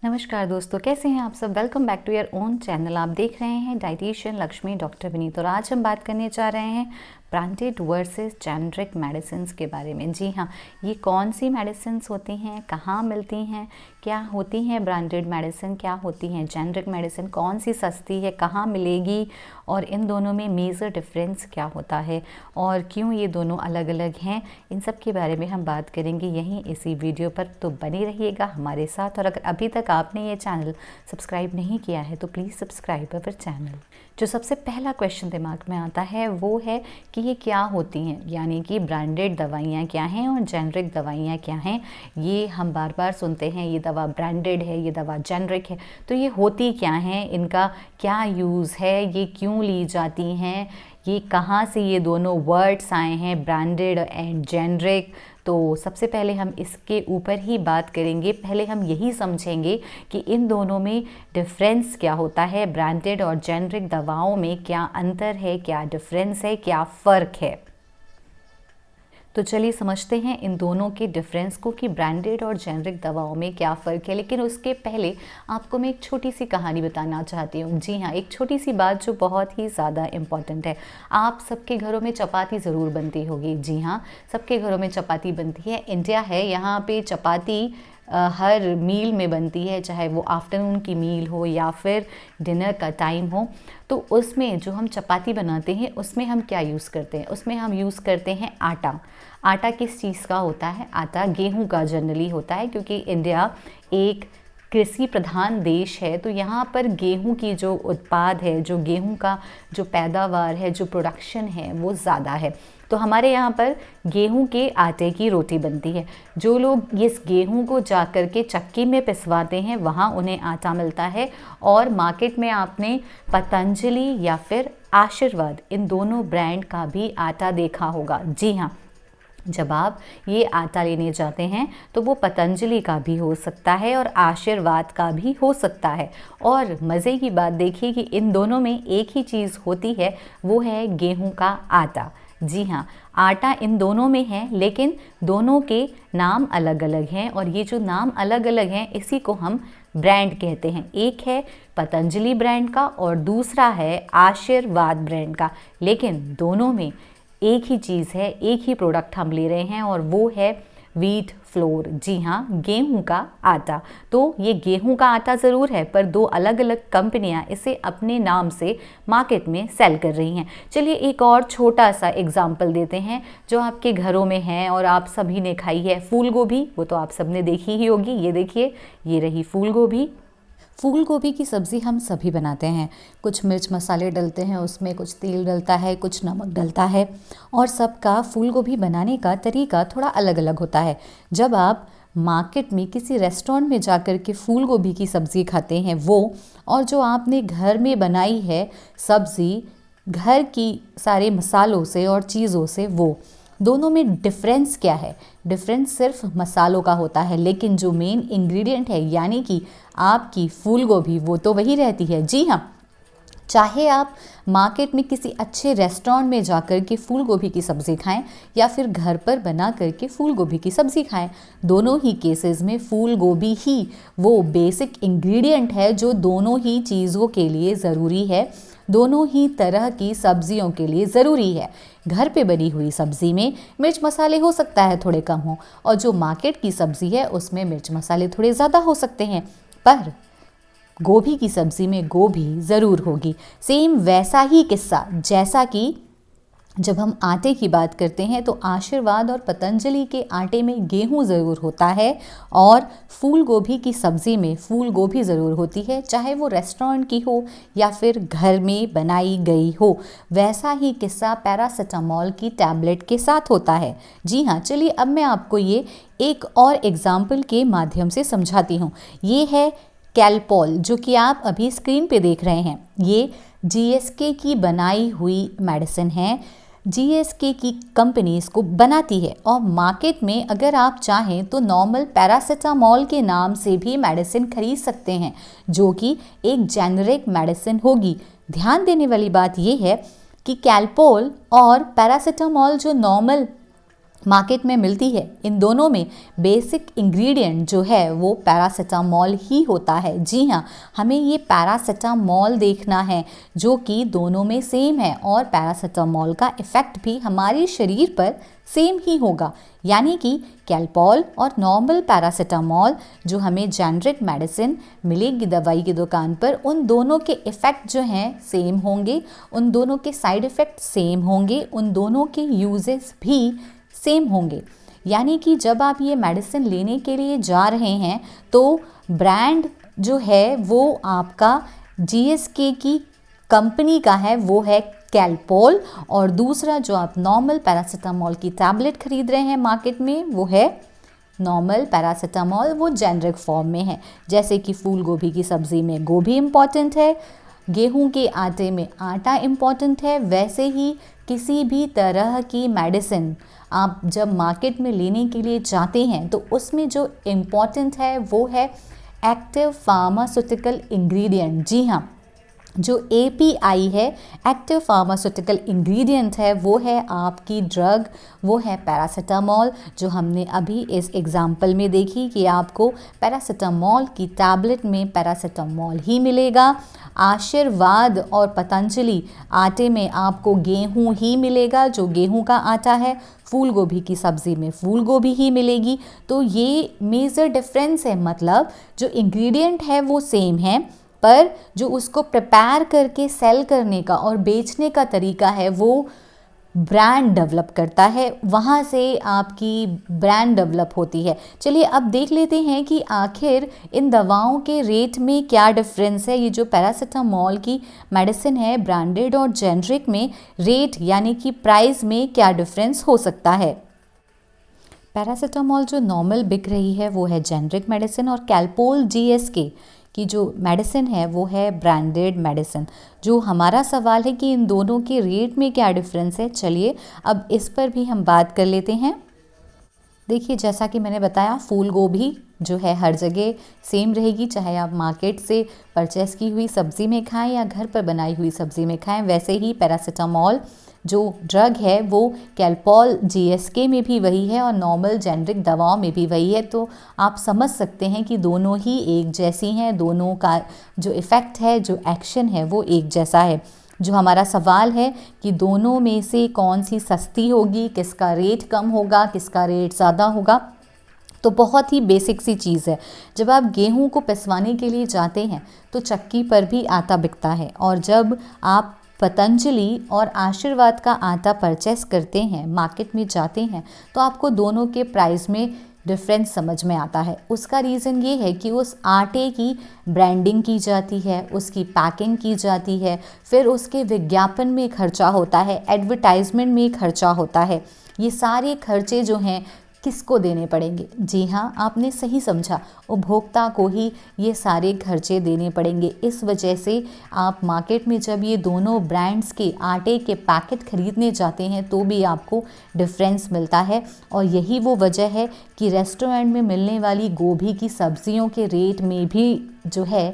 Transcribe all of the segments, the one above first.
नमस्कार दोस्तों, कैसे हैं आप सब। Welcome back to your own channel. आप देख रहे हैं डाइटिशियन लक्ष्मी डॉक्टर विनीत और आज हम बात करने जा रहे हैं ब्रांडेड वर्सेस जेनरिक मेडिसिन्स के बारे में। जी हाँ, ये कौन सी मेडिसिन्स होती हैं, कहाँ मिलती हैं, क्या होती हैं ब्रांडेड मेडिसिन, क्या होती हैं जेनरिक मेडिसिन, कौन सी सस्ती है, कहाँ मिलेगी और इन दोनों में मेजर डिफरेंस क्या होता है और क्यों ये दोनों अलग अलग हैं, इन सब के बारे में हम बात करेंगे यहीं इसी वीडियो पर। तो बने रहिएगा हमारे साथ और अगर अभी तक आपने ये चैनल सब्सक्राइब नहीं किया है तो प्लीज़ सब्सक्राइब अवर चैनल। जो सबसे पहला क्वेश्चन दिमाग में आता है वो है कि ये क्या होती हैं, यानी कि ब्रांडेड दवाइयाँ क्या हैं और जेनरिक दवाइयाँ क्या हैं। ये हम बार बार सुनते हैं, ये दवा ब्रांडेड है, ये दवा जेनरिक है। तो ये होती क्या हैं, इनका क्या यूज़ है, ये क्यों ली जाती हैं, ये कहाँ से ये दोनों वर्ड्स आए हैं ब्रांडेड एंड जेनरिक। तो सबसे पहले हम इसके ऊपर ही बात करेंगे। पहले हम यही समझेंगे कि इन दोनों में डिफरेंस क्या होता है, ब्रांडेड और जेनरिक दवाओं में क्या अंतर है, क्या डिफरेंस है, क्या फ़र्क है। तो चलिए समझते हैं इन दोनों के डिफरेंस को कि ब्रांडेड और जेनरिक दवाओं में क्या फ़र्क है। लेकिन उसके पहले आपको मैं एक छोटी सी कहानी बताना चाहती हूँ। जी हाँ, एक छोटी सी बात जो बहुत ही ज़्यादा इम्पॉर्टेंट है। आप सबके घरों में चपाती ज़रूर बनती होगी। जी हाँ, सबके घरों में चपाती बनती है। इंडिया है, यहाँ पे चपाती हर मील में बनती है, चाहे वो आफ्टरनून की मील हो या फिर डिनर का टाइम हो। तो उसमें जो हम चपाती बनाते हैं उसमें हम क्या यूज़ करते हैं, उसमें हम यूज़ करते हैं आटा। आटा किस चीज़ का होता है? आटा गेहूं का जनरली होता है, क्योंकि इंडिया एक कृषि प्रधान देश है। तो यहाँ पर गेहूं की जो उत्पाद है, जो गेहूं का जो पैदावार है, जो प्रोडक्शन है वो ज़्यादा है। तो हमारे यहाँ पर गेहूं के आटे की रोटी बनती है। जो लोग इस गेहूं को जा कर के चक्की में पिसवाते हैं वहाँ उन्हें आटा मिलता है। और मार्केट में आपने पतंजलि या फिर आशीर्वाद, इन दोनों ब्रांड का भी आटा देखा होगा। जी हाँ, जब आप ये आटा लेने जाते हैं तो वो पतंजलि का भी हो सकता है और आशीर्वाद का भी हो सकता है। और मज़े की बात देखिए कि इन दोनों में एक ही चीज़ होती है, वो है गेहूं का आटा। जी हाँ, आटा इन दोनों में है, लेकिन दोनों के नाम अलग अलग हैं और ये जो नाम अलग अलग हैं इसी को हम ब्रांड कहते हैं। एक है पतंजलि ब्रांड का और दूसरा है आशीर्वाद ब्रांड का, लेकिन दोनों में एक ही चीज़ है, एक ही प्रोडक्ट हम ले रहे हैं और वो है व्हीट फ्लोर। जी हाँ, गेहूं का आटा। तो ये गेहूं का आटा ज़रूर है, पर दो अलग अलग कंपनियां इसे अपने नाम से मार्केट में सेल कर रही हैं। चलिए एक और छोटा सा एग्जाम्पल देते हैं जो आपके घरों में है और आप सभी ने खाई है। फूल गोभी, वो तो आप सब ने देखी ही होगी। ये देखिए, ये रही फूल गोभी। फूल गोभी की सब्ज़ी हम सभी बनाते हैं। कुछ मिर्च मसाले डलते हैं उसमें, कुछ तेल डलता है, कुछ नमक डलता है और सबका फूल गोभी बनाने का तरीका थोड़ा अलग अलग होता है। जब आप मार्केट में किसी रेस्टोरेंट में जाकर के फूल गोभी की सब्ज़ी खाते हैं वो, और जो आपने घर में बनाई है सब्ज़ी घर की सारे मसालों से और चीज़ों से, वो दोनों में डिफरेंस क्या है? डिफरेंस सिर्फ मसालों का होता है, लेकिन जो मेन इंग्रेडिएंट है यानी कि आपकी फूल गोभी, वो तो वही रहती है। जी हाँ, चाहे आप मार्केट में किसी अच्छे रेस्टोरेंट में जाकर के फूल गोभी की सब्ज़ी खाएं या फिर घर पर बना करके फूल गोभी की सब्ज़ी खाएं, दोनों ही केसेस में फूल गोभी ही वो बेसिक इंग्रेडिएंट है जो दोनों ही चीज़ों के लिए ज़रूरी है, दोनों ही तरह की सब्जियों के लिए ज़रूरी है। घर पे बनी हुई सब्ज़ी में मिर्च मसाले हो सकता है थोड़े कम हो, और जो मार्केट की सब्ज़ी है उसमें मिर्च मसाले थोड़े ज़्यादा हो सकते हैं, पर गोभी की सब्ज़ी में गोभी ज़रूर होगी। सेम वैसा ही किस्सा जैसा कि जब हम आटे की बात करते हैं तो आशीर्वाद और पतंजलि के आटे में गेहूं ज़रूर होता है और फूल गोभी की सब्ज़ी में फूल गोभी ज़रूर होती है, चाहे वो रेस्टोरेंट की हो या फिर घर में बनाई गई हो। वैसा ही किस्सा पैरासीटामोल की टैबलेट के साथ होता है। जी हाँ, चलिए अब मैं आपको ये एक और एग्जाम्पल के माध्यम से समझाती हूँ। ये है कैलपॉल, जो कि आप अभी स्क्रीन पे देख रहे हैं। ये जीएसके की बनाई हुई मेडिसिन है। जीएसके की कंपनी इसको बनाती है और मार्केट में अगर आप चाहें तो नॉर्मल पैरासीटामोल के नाम से भी मेडिसिन खरीद सकते हैं, जो कि एक जेनरिक मेडिसिन होगी। ध्यान देने वाली बात यह है कि कैलपॉल और पैरासीटामोल जो नॉर्मल मार्केट में मिलती है, इन दोनों में बेसिक इंग्रेडिएंट जो है वो पैरासीटामोल ही होता है। जी हाँ, हमें ये पैरासीटामोल देखना है जो कि दोनों में सेम है और पैरासीटामोल का इफ़ेक्ट भी हमारे शरीर पर सेम ही होगा। यानी कि कैलपॉल और नॉर्मल पैरासीटामोल जो हमें जेनरिक मेडिसिन मिलेगी दवाई की दुकान पर, उन दोनों के इफ़ेक्ट जो हैं सेम होंगे, उन दोनों के साइड इफ़ेक्ट सेम होंगे, उन दोनों के यूजेस भी सेम होंगे। यानी कि जब आप ये मेडिसिन लेने के लिए जा रहे हैं तो ब्रांड जो है वो आपका जीएसके की कंपनी का है, वो है कैलपॉल, और दूसरा जो आप नॉर्मल पैरासीटामोल की टैबलेट खरीद रहे हैं मार्केट में वो है नॉर्मल पैरासीटामोल, वो जेनरिक फॉर्म में है। जैसे कि फूल गोभी की सब्ज़ी में गोभी इम्पॉर्टेंट है, गेहूं के आटे में आटा इम्पॉर्टेंट है, वैसे ही किसी भी तरह की मेडिसिन आप जब मार्केट में लेने के लिए जाते हैं तो उसमें जो इम्पॉर्टेंट है वो है एक्टिव फार्मास्यूटिकल इंग्रेडिएंट। जी हाँ, जो API है, एक्टिव फार्मास्यूटिकल इंग्रेडिएंट है, वो है आपकी ड्रग, वो है पैरासीटामोल, जो हमने अभी इस एग्जाम्पल में देखी कि आपको पैरासीटामोल की टैबलेट में पैरासीटामोल ही मिलेगा। आशीर्वाद और पतंजलि आटे में आपको गेहूं ही मिलेगा, जो गेहूं का आटा है। फूल गोभी की सब्ज़ी में फूल गोभी ही मिलेगी। तो ये मेजर डिफरेंस है, मतलब जो इंग्रेडिएंट है वो सेम है, पर जो उसको प्रिपेयर करके सेल करने का और बेचने का तरीका है वो ब्रांड डेवलप करता है, वहाँ से आपकी ब्रांड डेवलप होती है। चलिए अब देख लेते हैं कि आखिर इन दवाओं के रेट में क्या डिफरेंस है। ये जो पैरासीटामोल की मेडिसिन है ब्रांडेड और जेनरिक में रेट यानी कि प्राइस में क्या डिफरेंस हो सकता है। पैरासीटामोल जो नॉर्मल बिक रही है वो है जेनरिक मेडिसिन, और कैलपॉल जीएसके की जो मेडिसिन है वो है ब्रांडेड मेडिसिन। जो हमारा सवाल है कि इन दोनों के रेट में क्या डिफरेंस है, चलिए अब इस पर भी हम बात कर लेते हैं। देखिए, जैसा कि मैंने बताया, फूल गोभी जो है हर जगह सेम रहेगी, चाहे आप मार्केट से परचेस की हुई सब्ज़ी में खाएं या घर पर बनाई हुई सब्ज़ी में खाएं। वैसे ही पैरासीटामोल जो ड्रग है वो कैलपॉल जीएसके में भी वही है और नॉर्मल जेनरिक दवाओं में भी वही है। तो आप समझ सकते हैं कि दोनों ही एक जैसी हैं, दोनों का जो इफ़ेक्ट है, जो एक्शन है वो एक जैसा है। जो हमारा सवाल है कि दोनों में से कौन सी सस्ती होगी, किसका रेट कम होगा, किसका रेट ज़्यादा होगा, तो बहुत ही बेसिक सी चीज़ है। जब आप गेहूं को पिसवाने के लिए जाते हैं तो चक्की पर भी आटा बिकता है, और जब आप पतंजलि और आशीर्वाद का आटा परचेस करते हैं, मार्केट में जाते हैं, तो आपको दोनों के प्राइस में डिफरेंस समझ में आता है। उसका रीज़न ये है कि उस आटे की ब्रांडिंग की जाती है, उसकी पैकिंग की जाती है, फिर उसके विज्ञापन में खर्चा होता है, एडवर्टाइजमेंट में खर्चा होता है। ये सारे खर्चे जो हैं किसको देने पड़ेंगे? जी हाँ, आपने सही समझा, उपभोक्ता को ही ये सारे खर्चे देने पड़ेंगे। इस वजह से आप मार्केट में जब ये दोनों ब्रांड्स के आटे के पैकेट खरीदने जाते हैं तो भी आपको डिफरेंस मिलता है। और यही वो वजह है कि रेस्टोरेंट में मिलने वाली गोभी की सब्जियों के रेट में भी जो है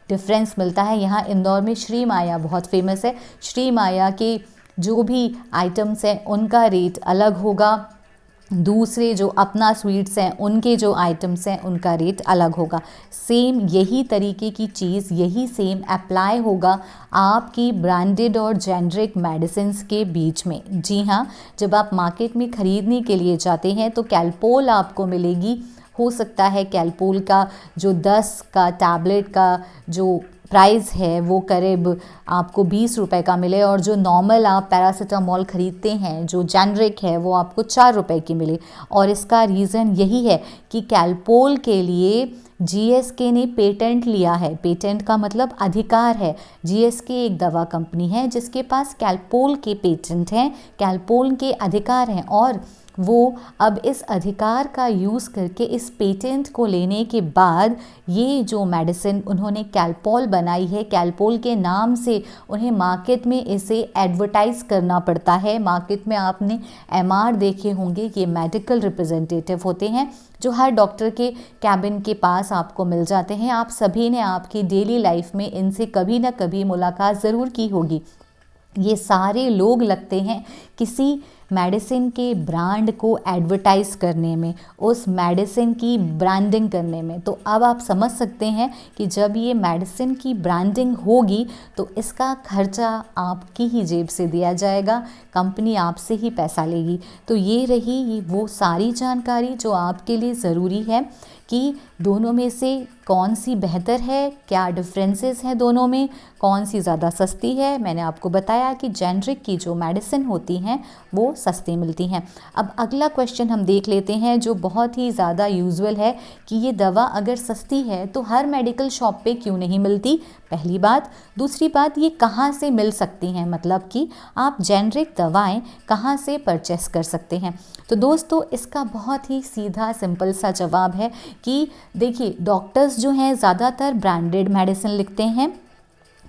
डिफरेंस मिलता है। यहाँ इंदौर में श्री माया बहुत फेमस है, श्री माया के जो भी आइटम्स हैं उनका रेट अलग होगा, दूसरे जो अपना स्वीट्स हैं उनके जो आइटम्स हैं उनका रेट अलग होगा। सेम यही तरीके की चीज़, यही सेम अप्लाई होगा आपकी ब्रांडेड और जेनरिक मेडिसिन्स के बीच में। जी हाँ, जब आप मार्केट में ख़रीदने के लिए जाते हैं तो कैलपॉल आपको मिलेगी। हो सकता है कैलपॉल का जो 10 का टैबलेट का जो प्राइस है वो करीब आपको 20 रुपए का मिले, और जो नॉर्मल आप पैरासीटामोल ख़रीदते हैं जो जेनरिक है वो आपको 4 रुपए की मिले। और इसका रीज़न यही है कि कैलपॉल के लिए जीएसके ने पेटेंट लिया है। पेटेंट का मतलब अधिकार है। जीएसके एक दवा कंपनी है जिसके पास कैलपॉल के पेटेंट हैं, कैलपॉल के अधिकार हैं, और वो अब इस अधिकार का यूज़ करके इस पेटेंट को लेने के बाद ये जो मेडिसिन उन्होंने कैलपॉल बनाई है, कैलपॉल के नाम से उन्हें मार्केट में इसे एडवर्टाइज़ करना पड़ता है। मार्केट में आपने एमआर देखे होंगे, ये मेडिकल रिप्रेजेंटेटिव होते हैं जो हर डॉक्टर के कैबिन के पास आपको मिल जाते हैं। आप सभी ने आपकी डेली लाइफ में इनसे कभी ना कभी मुलाकात ज़रूर की होगी। ये सारे लोग लगते हैं किसी मेडिसिन के ब्रांड को एडवर्टाइज़ करने में, उस मेडिसिन की ब्रांडिंग करने में। तो अब आप समझ सकते हैं कि जब ये मेडिसिन की ब्रांडिंग होगी तो इसका खर्चा आपकी ही जेब से दिया जाएगा, कंपनी आपसे ही पैसा लेगी। तो ये रही वो सारी जानकारी जो आपके लिए ज़रूरी है कि दोनों में से कौन सी बेहतर है, क्या डिफरेंसेस हैं दोनों में, कौन सी ज़्यादा सस्ती है। मैंने आपको बताया कि जेनरिक की जो मेडिसिन होती हैं वो सस्ती मिलती हैं। अब अगला क्वेश्चन हम देख लेते हैं जो बहुत ही ज़्यादा यूजुअल है कि ये दवा अगर सस्ती है तो हर मेडिकल शॉप पे क्यों नहीं मिलती, पहली बात। दूसरी बात, ये कहाँ से मिल सकती हैं, मतलब कि आप जेनरिक दवाएं कहाँ से परचेस कर सकते हैं। तो दोस्तों इसका बहुत ही सीधा सिंपल सा जवाब है कि देखिए, डॉक्टर्स जो हैं ज़्यादातर ब्रांडेड मेडिसिन लिखते हैं,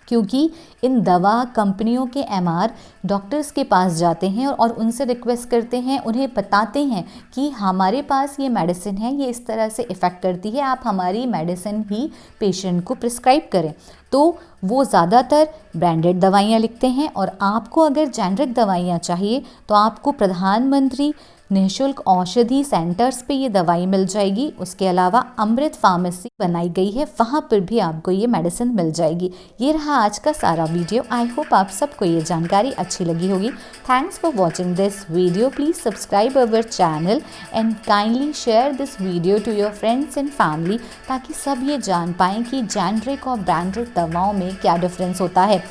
क्योंकि इन दवा कंपनियों के एमआर डॉक्टर्स के पास जाते हैं और उनसे रिक्वेस्ट करते हैं, उन्हें बताते हैं कि हमारे पास ये मेडिसिन है, ये इस तरह से इफ़ेक्ट करती है, आप हमारी मेडिसिन ही पेशेंट को प्रिस्क्राइब करें। तो वो ज़्यादातर ब्रांडेड दवाइयाँ लिखते हैं। और आपको अगर जेनरिक दवाइयाँ चाहिए तो आपको प्रधानमंत्री निःशुल्क औषधि सेंटर्स पे ये दवाई मिल जाएगी। उसके अलावा अमृत फार्मेसी बनाई गई है, वहाँ पर भी आपको ये मेडिसिन मिल जाएगी। ये रहा आज का सारा वीडियो। आई होप आप सबको ये जानकारी अच्छी लगी होगी। Thanks for watching this video. Please subscribe our channel and kindly share this video to your friends and family, ताकि सब ये जान पाएँ कि जेनरिक और ब्रांडेड दवाओं में क्या डिफरेंस होता है।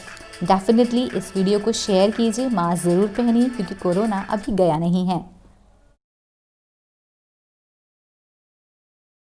डेफिनेटली इस वीडियो को शेयर कीजिए, मास्क ज़रूर पहनिए क्योंकि कोरोना अभी गया नहीं है।